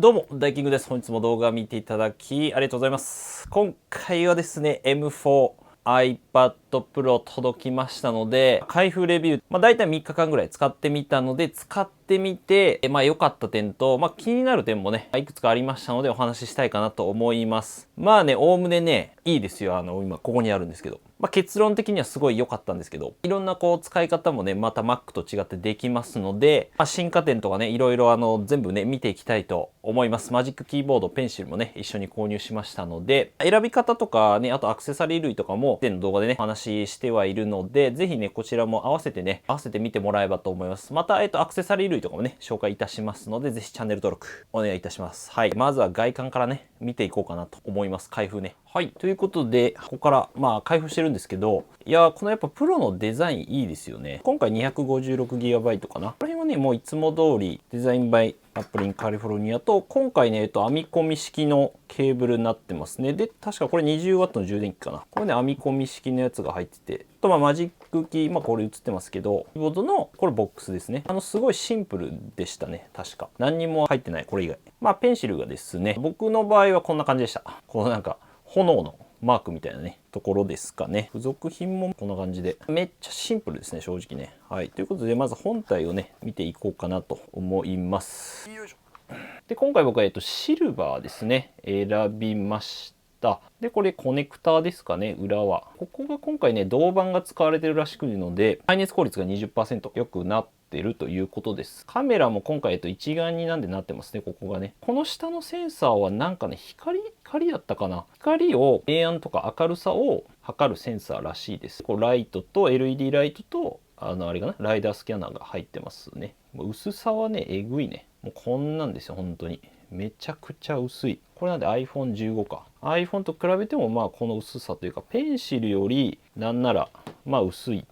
どうも、ダイキングです。本日も動画を見ていただきありがとうございます。今回はですね、M4 iPad Pro 届きましたので、開封レビュー、だいたい3日間ぐらい使ってみたので、使ってみて、良かった点と、気になる点もね、いくつかありましたのでお話ししたいかなと思います。おおむねね、いいですよ。今、ここにあるんですけど。結論的にはすごい良かったんですけど、いろんな使い方もね、また Mac と違ってできますので、進化点とかね、いろいろ全部ね、見ていきたいと思います。マジックキーボード、ペンシルもね、一緒に購入しましたので、選び方とかね、あとアクセサリー類とかも、前の動画でね、お話ししてはいるので、ぜひね、こちらも合わせて見てもらえばと思います。また、アクセサリー類とかもね、紹介いたしますので、ぜひチャンネル登録お願いいたします。はい。まずは外観からね、見ていこうかなと思います。開封ね。はい。ということで、ここから開封してるんですけど、いやー、このやっぱプロのデザインいいですよね。今回 256GB かな。これはね、もういつも通りデザインバイアップルインカリフォルニアと、今回ね、編み込み式のケーブルになってますね。で、確かこれ 20W の充電器かな。これね、編み込み式のやつが入ってて、マジックキー、これ映ってますけど、キーボードの、これボックスですね。すごいシンプルでしたね。確か。何にも入ってない、これ以外。ペンシルがですね、僕の場合はこんな感じでした。このなんか、炎のマークみたいなね、ところですかね。付属品もこんな感じで。めっちゃシンプルですね、正直ね。はい。ということで、まず本体をね、見ていこうかなと思います。よいしょ。で、今回僕は、シルバーですね。選びました。で、これコネクターですかね、裏は。ここが今回ね、銅板が使われてるらしくので、耐熱効率が 20% 良くなってるということです。カメラも今回、一眼になんでなってますね、ここがね。この下のセンサーはなんかね、光だったかな。光を、明暗とか明るさを測るセンサーらしいです。こうライトと LED ライトと、あれかな、ライダースキャナーが入ってますね。薄さはね、えぐいね。もうこんなんですよ、本当に。めちゃくちゃ薄い。これなんで iPhone15 か。iPhone と比べてもこの薄さというか、ペンシルよりなんなら薄い。よ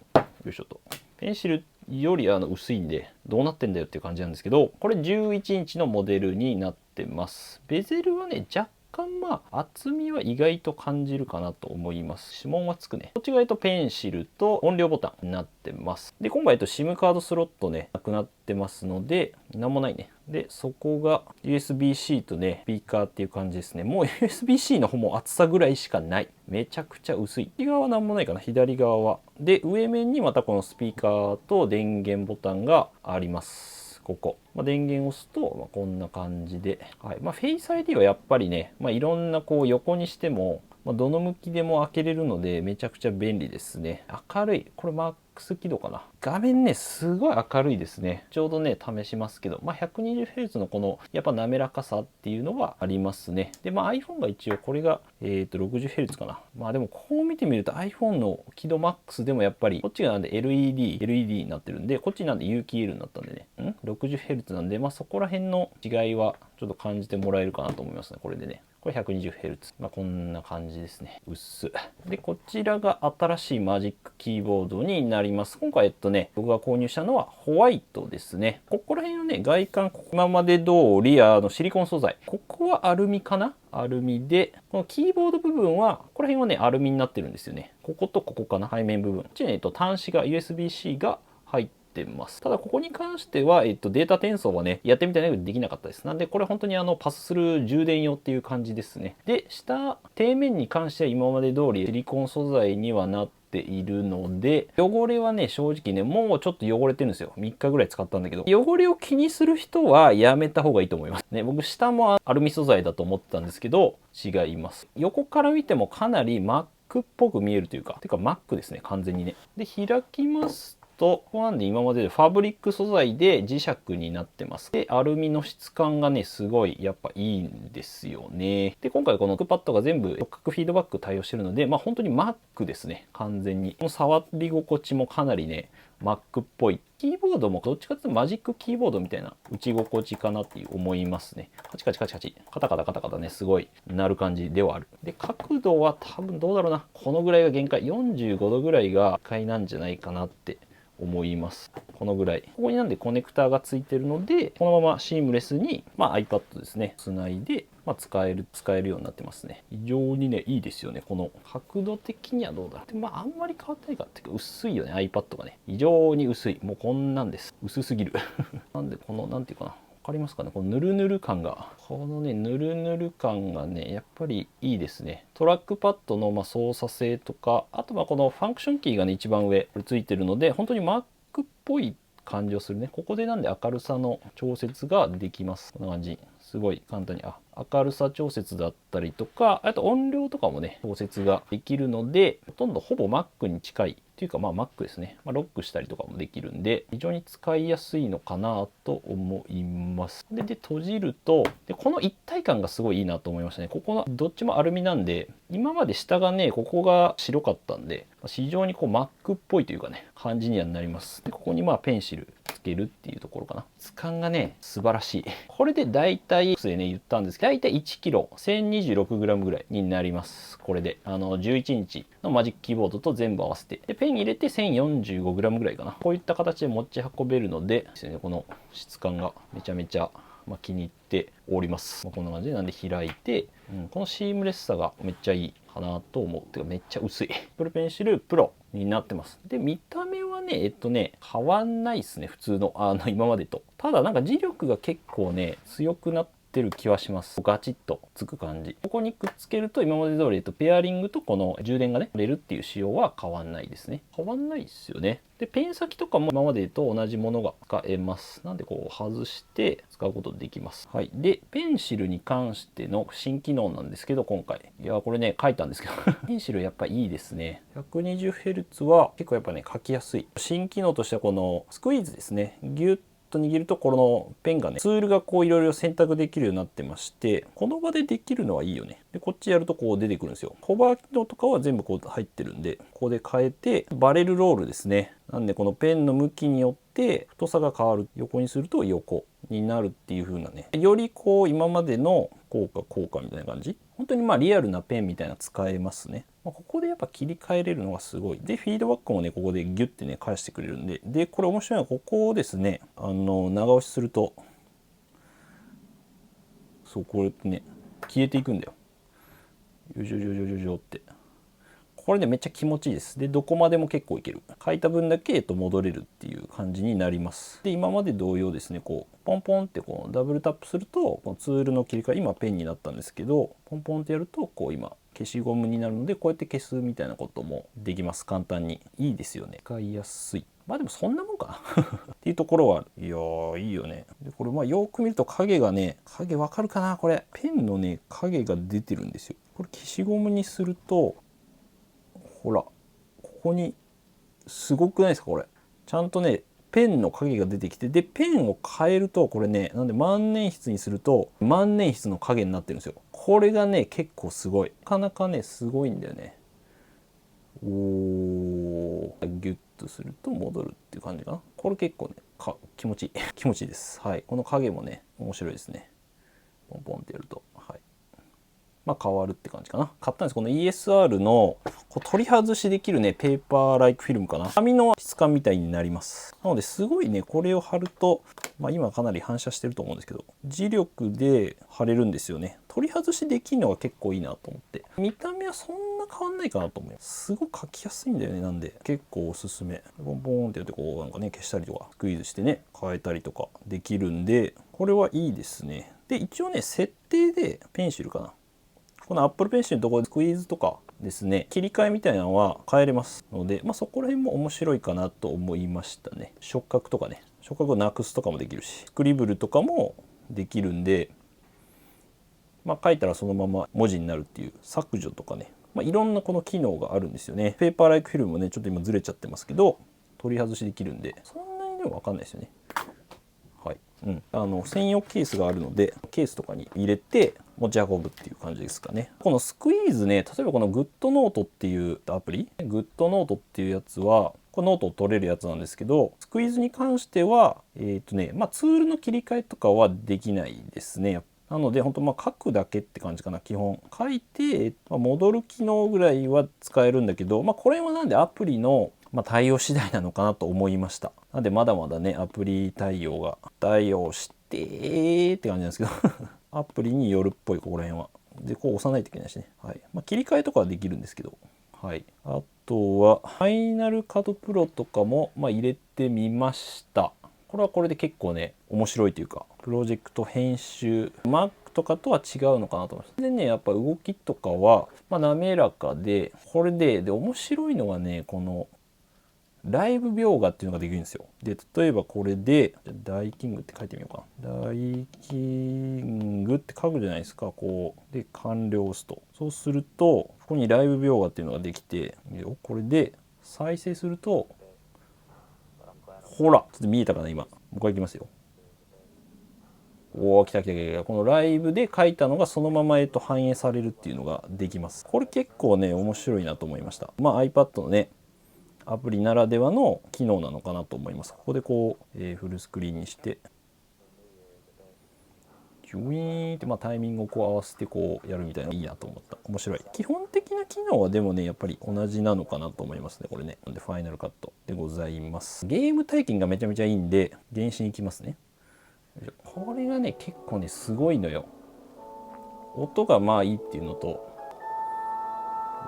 いしょと。ペンシルより薄いんで、どうなってんだよっていう感じなんですけど、これ11インチのモデルになってます。ベゼルはね、若干厚みは意外と感じるかなと思います。指紋はつくね。こっち側ペンシルと音量ボタンになってます。で、今回SIM カードスロットね、なくなってますので、なんもないね。で、そこが USB-C とね、スピーカーっていう感じですね。もう USB-C の方も厚さぐらいしかない。めちゃくちゃ薄い。右側はなんもないかな、左側は。で、上面にまたこのスピーカーと電源ボタンがあります。ここ。電源を押すと、こんな感じで。はい。フェイス ID はやっぱりね、いろんな横にしても、どの向きでも開けれるので、めちゃくちゃ便利ですね。明るい。これマックス起動かな。画面ね、すごい明るいですね。ちょうどね、試しますけど、120Hz のこの、やっぱ滑らかさっていうのはありますね。で、iPhone が一応これが、60Hz かな。でもこう見てみると iPhone の起動マックスでもやっぱり、こっちがなんで LED になってるんで、こっちなんで有機 EL になったんでね。60Hz なんで、そこら辺の違いはちょっと感じてもらえるかなと思いますね、これでね。これ 120Hz。こんな感じですね。薄。で、こちらが新しいマジックキーボードになります。今回僕が購入したのはホワイトですね。ここら辺のね、外観、今まで通り、シリコン素材。ここはアルミかな？アルミで、このキーボード部分は、ここら辺はね、アルミになってるんですよね。こことここかな？背面部分。こっちに端子が、USB-C が入ってます。ただここに関しては、データ転送はね、やってみたいけどできなかったです。なんでこれ本当にパスする充電用っていう感じですね。で、底面に関しては今まで通りシリコン素材にはなっているので、汚れはね、正直ね、もうちょっと汚れてるんですよ。3日ぐらい使ったんだけど、汚れを気にする人はやめた方がいいと思います。ね、僕下もアルミ素材だと思ってたんですけど、違います。横から見てもかなり Mac っぽく見えるというか、Mac ですね、完全にね。で、開きますここなんで今まででファブリック素材で磁石になってます。で、アルミの質感がね、すごいやっぱいいんですよね。で、今回このクパッドが全部直角フィードバック対応してるので、本当に Mac ですね、完全に。この触り心地もかなりね、Mac っぽい。キーボードもどっちかというとマジックキーボードみたいな打ち心地かなって思いますね。カチカチカチカチ。カタカタカタカタね、すごいなる感じではある。で、角度は多分どうだろうな。このぐらいが限界。45度ぐらいが限界なんじゃないかなって思います。このぐらい。ここになんでコネクターがついてるので、このままシームレスに、iPad ですね、つないで、使えるようになってますね。非常にね、いいですよね。この角度的にはどうだろう。であんまり変わってないかっていうか、薄いよね、iPad がね。非常に薄い。もうこんなんです。薄すぎる。なんで、なんていうかな。かりますかね、このヌルヌル感が。このね、ヌルヌル感がね、やっぱりいいですね。トラックパッドの操作性とか、あとはこのファンクションキーがね、一番上ついてるので、本当に Mac っぽい感じをするね。ここでなんで明るさの調節ができます。こんな感じ。すごい簡単に、明るさ調節だったりとか、あと音量とかもね、調節ができるので、ほとんどほぼ Mac に近いっていうか、Mac ですね。ロックしたりとかもできるんで、非常に使いやすいのかなと思います。で、閉じると、この一体感がすごいいいなと思いましたね。ここのどっちもアルミなんで、今まで下がね、ここが白かったんで、非常にMac っぽいというかね、感じにはなります。で、ここにペンシルつけるっていうところかな。質感がね、素晴らしい。これで大体、でね、言ったんですけど、大体1キロ、1026g ぐらいになります。これで。11インチのマジックキーボードと全部合わせて。で、ペン入れて 1045g ぐらいかな。こういった形で持ち運べるので、ですね、この質感がめちゃめちゃ気に入っております。こんな感じで、なんで開いて、このシームレスさがめっちゃいいかなと思う。てかめっちゃ薄い。Apple Pencil Pro になってます。で、見た目はね、変わんないですね。普通の、今までと。ただなんか磁力が結構ね、強くなってる気はします。ガチッとつく感じ。ここにくっつけると今まで通り、ペアリングとこの充電がね、出るっていう仕様は変わんないですね。変わんないですよね。で、ペン先とかも今までと同じものが使えます。なんでこう外して使うことできます。はい。で、ペンシルに関しての新機能なんですけど、今回。いや、これね、書いたんですけど、ペンシルやっぱいいですね。120Hz は結構やっぱね、書きやすい。新機能としてはこのスクイーズですね。ギュッと握るとこのペンがね、ツールがこういろいろ選択できるようになってまして、この場でできるのはいいよね。で、こっちやるとこう出てくるんですよ。ホバー機能とかは全部こう入ってるんで、ここで変えて、バレルロールですね。なんでこのペンの向きによって太さが変わる。横にすると横になるっていう風なね。よりこう今までの効果みたいな感じ。本当にリアルなペンみたいな使えますね。ここでやっぱ切り替えれるのがすごい。で、フィードバックもね、ここでギュッてね、返してくれるんで。で、これ面白いのはここをですね、長押しすると、そう、これね、消えていくんだよ。よじょじょじょじょじょって。これね、めっちゃ気持ちいいです。で、どこまでも結構いける。書いた分だけ戻れるっていう感じになります。で、今まで同様ですね、こう、ポンポンってこう、ダブルタップすると、このツールの切り替え、今ペンになったんですけど、ポンポンってやると、こう今、消しゴムになるので、こうやって消すみたいなこともできます。簡単に。いいですよね。使いやすい。でもそんなもんかなっていうところは、いやー、いいよね。で、これよく見ると影がね、影わかるかなこれ。ペンのね、影が出てるんですよ。これ消しゴムにすると、ほら、ここに、すごくないですかこれ。ちゃんとね、ペンの影が出てきて、で、ペンを変えると、これね、なんで万年筆にすると、万年筆の影になってるんですよ。これがね、結構すごい。なかなかね、すごいんだよね。ギュッとすると戻るっていう感じかな。これ結構ね、気持ちいい。気持ちいいです。はい。この影もね、面白いですね。ポンポンってやると。はい。変わるって感じかな。買ったんです。この ESR の取り外しできるね、ペーパーライクフィルムかな。紙の質感みたいになります。なのですごいね、これを貼ると、今かなり反射してると思うんですけど、磁力で貼れるんですよね。取り外しできるのが結構いいなと思って。見た目はそんな変わんないかなと思います。すごく描きやすいんだよね。なんで、結構おすすめ。ボンボンってやってこうなんかね、消したりとか、スクイーズしてね、変えたりとかできるんで、これはいいですね。で、一応ね、設定でペンシルかな。この Apple Pencil のところでスクイーズとかですね、切り替えみたいなのは変えれますので、そこら辺も面白いかなと思いましたね。触覚とかね、触覚をなくすとかもできるし、スクリブルとかもできるんで、書いたらそのまま文字になるっていう削除とかね、いろんなこの機能があるんですよね。ペーパーライクフィルムもね、ちょっと今ずれちゃってますけど、取り外しできるんで、そんなにでもわかんないですよね。はい。専用ケースがあるので、ケースとかに入れて持ち運ぶっていう感じですかね。このスクイーズね、例えばこのグッドノートっていうアプリ、グッドノートっていうやつは、これノートを取れるやつなんですけど、スクイーズに関しては、ツールの切り替えとかはできないですね。なので、本当書くだけって感じかな、基本。書いて、戻る機能ぐらいは使えるんだけど、これはなんでアプリの対応次第なのかなと思いました。なんでまだまだね、アプリ対応してって感じなんですけどアプリによるっぽい、ここら辺は。で、こう押さないといけないしね。はい。切り替えとかはできるんですけど。はい。あとは、ファイナルカットプロとかも、入れてみました。これはこれで結構ね面白いというか、プロジェクト編集 Mac とかとは違うのかなと思います。でね、やっぱ動きとかは、滑らかで、これで面白いのがね、このライブ描画っていうのができるんですよ。で、例えばこれでダイキングって書いてみようかな。ダイキングって書くじゃないですか。こうで完了を押すと、そうするとここにライブ描画っていうのができて、これで再生すると、ほらちょっと見えたかな。今もう一回いきますよ。おお、来た来た来た。このライブで書いたのがそのまま反映されるっていうのができます。これ結構ね面白いなと思いました。iPad のねアプリならではの機能なのかなと思います。ここでこう、フルスクリーンにしてジュイーンって、タイミングをこう合わせてこうやるみたいなのいいなと思った。面白い。基本的な機能はでもねやっぱり同じなのかなと思いますね。これね。でファイナルカットでございます。ゲーム体験がめちゃめちゃいいんで原神いきますね。これがね結構ねすごいのよ。音がいいっていうのと、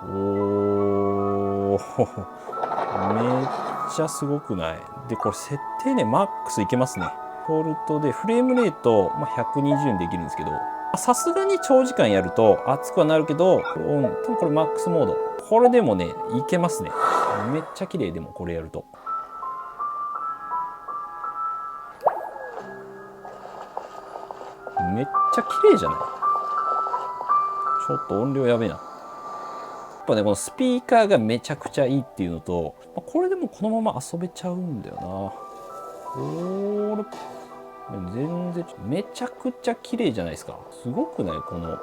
おーめっちゃすごくない？でこれ設定ねマックスいけますね。デフォルトでフレームレート、120にできるんですけど、さすがに長時間やると熱くはなるけど、多分これマックスモード、これでもねいけますね。めっちゃ綺麗。でもこれやるとめっちゃ綺麗じゃない？ちょっと音量やべえな。やっぱねこのスピーカーがめちゃくちゃいいっていうのと、これでもこのまま遊べちゃうんだよな。これ全然めちゃくちゃ綺麗じゃないですか。すごくない？この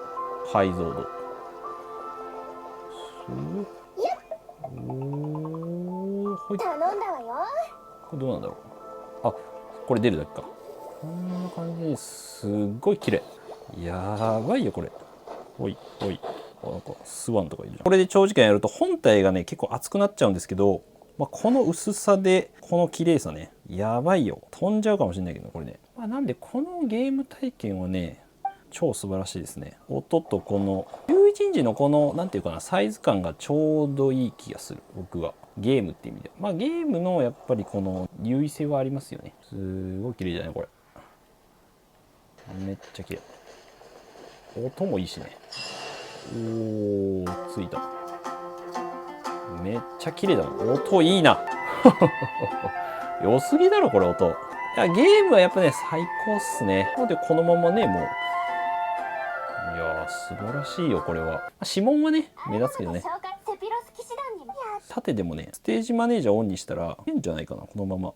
解像度。ほい。頼んだわよ。これどうなんだろう。あ、これ出るだけか。こんな感じですっごい綺麗。やばいよこれ。ほいほい。なんかスワンとかいるじゃん。これで長時間やると本体がね結構熱くなっちゃうんですけど、この薄さでこの綺麗さね、やばいよ。飛んじゃうかもしれないけどこれね。なんでこのゲーム体験はね超素晴らしいですね。音とこの11インチのこのなんていうかなサイズ感がちょうどいい気がする。僕はゲームって意味では、ゲームのやっぱりこの優位性はありますよね。すごい綺麗じゃないこれ。めっちゃ綺麗。音もいいしね。おー、ついた。めっちゃ綺麗だもん。音いいな。良すぎだろこれ音。いやゲームはやっぱね最高っすね。なのでこのままねもう、いやー素晴らしいよこれは。指紋はね目立つけどね。縦でもねステージマネージャーオンにしたらいいんじゃないかな。このまま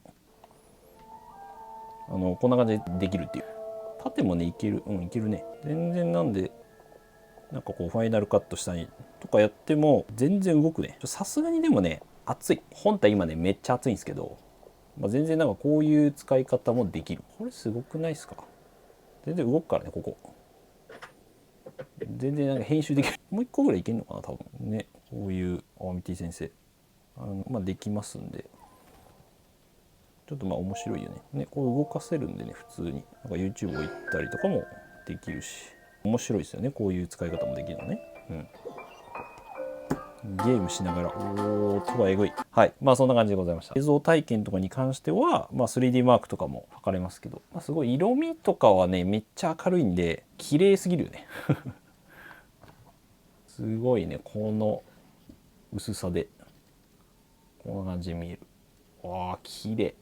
こんな感じでできるっていう。縦もねいける。いけるね全然。なんでなんかこうファイナルカットしたりとかやっても全然動くね。さすがにでもね熱い。本体今ねめっちゃ熱いんですけど、全然なんかこういう使い方もできる。これすごくないですか？全然動くからねここ。全然なんか編集できる。もう一個ぐらいいけるのかな多分ね。こういうミティ先生できますんで、ちょっと面白いよね。こう動かせるんでね普通になんか YouTube を行ったりとかもできるし、面白いですよね。こういう使い方もできるのね。ゲームしながら、おー、音がえぐい。はい。そんな感じでございました。映像体験とかに関しては、3D マークとかも測れますけど、すごい色味とかはね、めっちゃ明るいんで、綺麗すぎるよね。すごいね、この薄さで、こんな感じで見える。わー、綺麗。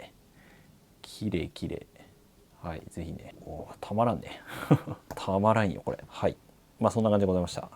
綺麗綺麗。はい、ぜひね。たまらんね。たまらんよ、これ。はい。そんな感じでございました。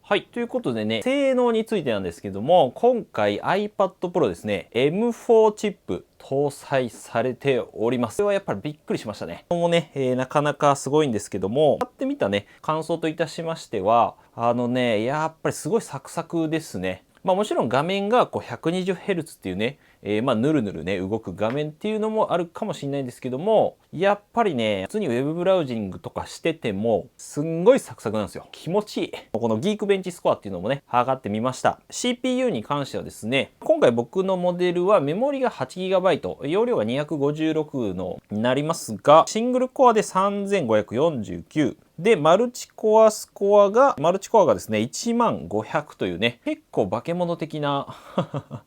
はい。ということでね、性能についてなんですけども、今回 iPad Pro ですね、M4 チップ搭載されております。これはやっぱりびっくりしましたね。これもね、なかなかすごいんですけども、使ってみたね、感想といたしましては、やっぱりすごいサクサクですね。もちろん画面がこう 120Hz っていうね、ぬるぬるね動く画面っていうのもあるかもしれないんですけども、やっぱりね普通にウェブブラウジングとかしててもすんごいサクサクなんですよ。気持ちいい。このギークベンチスコアっていうのもね測ってみました。 CPU に関してはですね、今回僕のモデルはメモリが 8GB、 容量が256のになりますが、シングルコアで3549で、マルチコアがですね、10500というね、結構化け物的な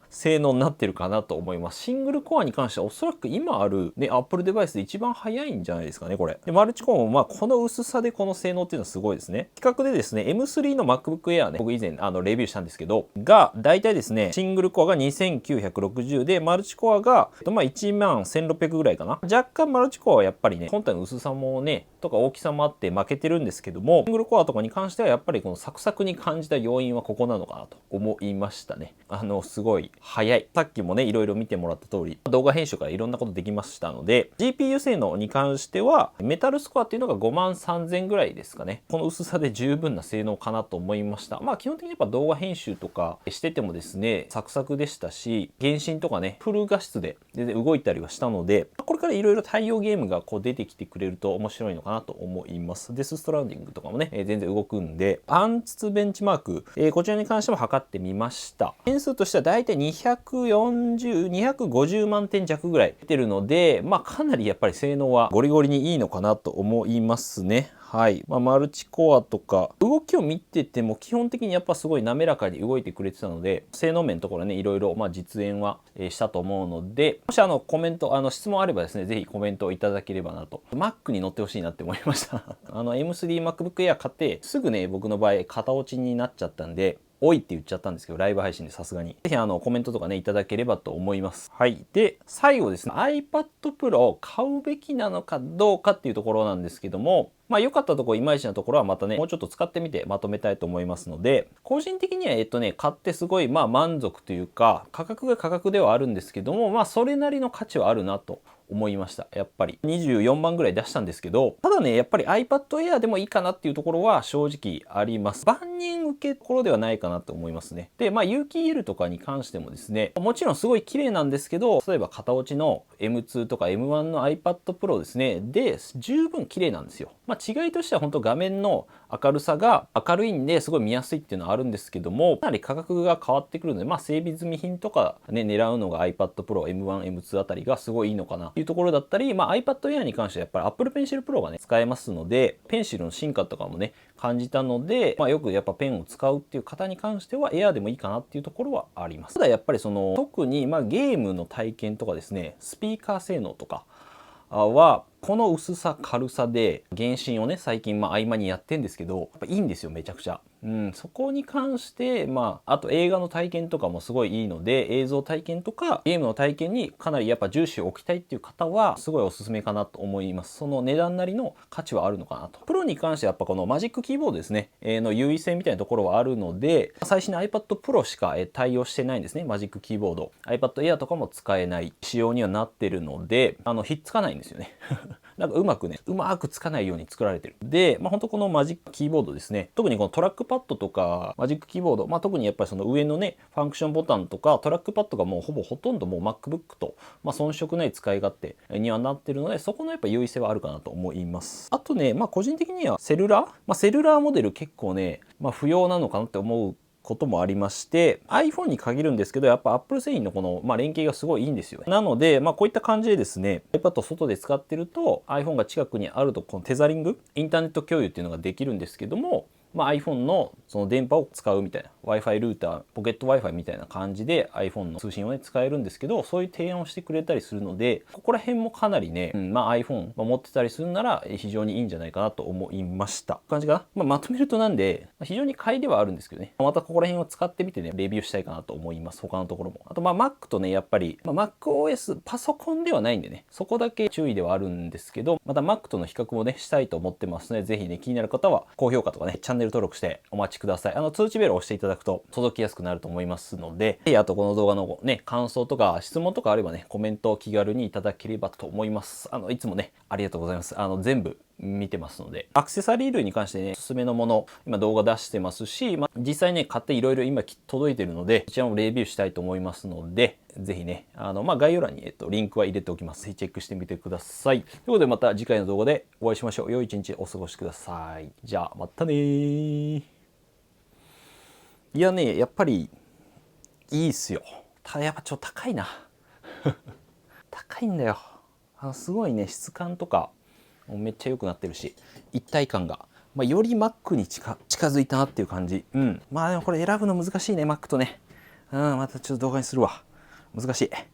性能になってるかなと思います。シングルコアに関してはおそらく今あるね、Apple デバイスで一番速いんじゃないですかね、これ。で、マルチコアもこの薄さでこの性能っていうのはすごいですね。比較でですね、M3 の MacBook Air ね、僕以前レビューしたんですけど、が、だいたいですね、シングルコアが2960で、マルチコアが、11600ぐらいかな。若干マルチコアはやっぱりね、本体の薄さもね、とか大きさもあって負けてるんですけども、シングルコアとかに関してはやっぱりこのサクサクに感じた要因はここなのかなと思いましたね。すごい早い。さっきもね、いろいろ見てもらった通り、動画編集からいろんなことできましたので、GPU 性能に関しては、メタルスコアっていうのが53000ぐらいですかね。この薄さで十分な性能かなと思いました。基本的にやっぱ動画編集とかしててもですね、サクサクでしたし、原神とかね、フル画質で全然動いたりはしたので、これからいろいろ対応ゲームがこう出てきてくれると面白いのかなと思います。デスストランディングとかもね、全然動くんで、アンツベンチマーク、こちらに関しても測ってみました。点数としてはだいたい250万点弱ぐらい出てるので、かなりやっぱり性能はゴリゴリにいいのかなと思いますね。はい。マルチコアとか、動きを見てても基本的にやっぱすごい滑らかに動いてくれてたので、性能面のところね、いろいろ実演はしたと思うので、もしコメント、質問あればですね、ぜひコメントをいただければなと。Mac に乗ってほしいなって思いました。M3 MacBook Air 買って、すぐね、僕の場合、型落ちになっちゃったんで、おいって言っちゃったんですけど、ライブ配信でさすがに。ぜひコメントとかね、いただければと思います。はい。で、最後ですね、iPad Pro を買うべきなのかどうかっていうところなんですけども、良かったところ、いまいちなところはまたね、もうちょっと使ってみてまとめたいと思いますので、個人的には買ってすごい満足というか、価格が価格ではあるんですけども、それなりの価値はあるなと思いました。やっぱり。24万ぐらい出したんですけど、ただね、やっぱり iPad Air でもいいかなっていうところは正直あります。万人受けところではないかなと思いますね。で、有機 EL とかに関してもですね、もちろんすごい綺麗なんですけど、例えば型落ちの M2 とか M1 の iPad Pro ですね、で、十分綺麗なんですよ。違いとしては本当画面の明るさが明るいんですごい見やすいっていうのはあるんですけども、かなり価格が変わってくるので、整備済み品とかね、狙うのが iPad Pro M1、M2 あたりがすごいいいのかなっていうところだったり、iPad Air に関してはやっぱり Apple Pencil Pro がね、使えますので、ペンシルの進化とかもね、感じたので、よくやっぱペンを使うっていう方に関しては Air でもいいかなっていうところはあります。ただやっぱり特にゲームの体験とかですね、スピーカー性能とかは、この薄さ軽さで原神をね最近合間にやってんですけど、やっぱいいんですよめちゃくちゃ。そこに関してあと映画の体験とかもすごいいいので、映像体験とかゲームの体験にかなりやっぱ重視を置きたいっていう方はすごいおすすめかなと思います。その値段なりの価値はあるのかなと。プロに関してはやっぱこのマジックキーボードですね、の優位性みたいなところはあるので、最新の iPad Pro しか対応してないんですね。マジックキーボード iPad Air とかも使えない仕様にはなってるので、ひっつかないんですよね。なんかうまくつかないように作られてる。で、本当このマジックキーボードですね。特にこのトラックパッドとかマジックキーボード、特にやっぱりその上のね、ファンクションボタンとかトラックパッドがもうほとんどもう MacBook と、遜色ない使い勝手にはなってるので、そこのやっぱ優位性はあるかなと思います。あとね、個人的にはセルラーモデル結構ね、不要なのかなって思うこともありまして、 iPhone に限るんですけど、やっぱ Apple 製品のこの、連携がすごいいいんですよね。なので、こういった感じでですね、 iPad を外で使ってると iPhone が近くにあると、このテザリングインターネット共有っていうのができるんですけども、iPhone のその電波を使うみたいな Wi-Fi ルーター、ポケット Wi-Fi みたいな感じで iPhone の通信をね使えるんですけど、そういう提案をしてくれたりするので、ここら辺もかなりね、iPhone 持ってたりするなら非常にいいんじゃないかなと思いました。感じかな。まとめるとなんで、非常に買いではあるんですけどね、またここら辺を使ってみてね、レビューしたいかなと思います。他のところも。あとMac とね、やっぱり、MacOS パソコンではないんでね、そこだけ注意ではあるんですけど、また Mac との比較もね、したいと思ってますので、ぜひね、気になる方は高評価とかね、チャンネル登録してお待ちください。通知ベルを押していただくと届きやすくなると思いますので、あとこの動画のね、感想とか質問とかあればね、コメントを気軽にいただければと思います。いつもね、ありがとうございます。全部見てますので、アクセサリー類に関してね、おすすめのもの、今動画出してますし、実際ね、買っていろいろ今届いてるので、こちらもレビューしたいと思いますので、ぜひね、概要欄に、リンクは入れておきます。ぜひチェックしてみてください。ということで、また次回の動画でお会いしましょう。良い一日お過ごしください。じゃあ、またねー。いやね、やっぱりいいっすよ。ただやっぱちょっと高いな。高いんだよ。すごいね、質感とかめっちゃ良くなってるし、一体感が、より Mac に近づいたなっていう感じ。でもこれ選ぶの難しいね、Mac とね。またちょっと動画にするわ。難しい。